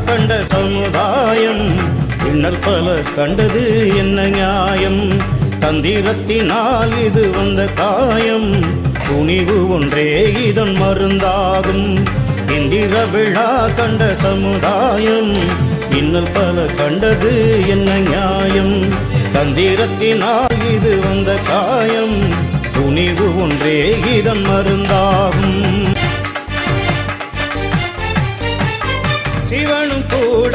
கண்ட சமுதாயம் இன்னல் பல கண்டது என்ன நியாயம்? தந்திரத்தினால் இது வந்த காயம், துணிவு ஒன்றே இதன் மருந்தாகும். இந்திர விழா கண்ட சமுதாயம் இன்னல் பல கண்டது என்ன நியாயம்? தந்திரத்தினால் இது வந்த காயம், துணிவு ஒன்றே இதன் மருந்தாகும். சிவனும் கூட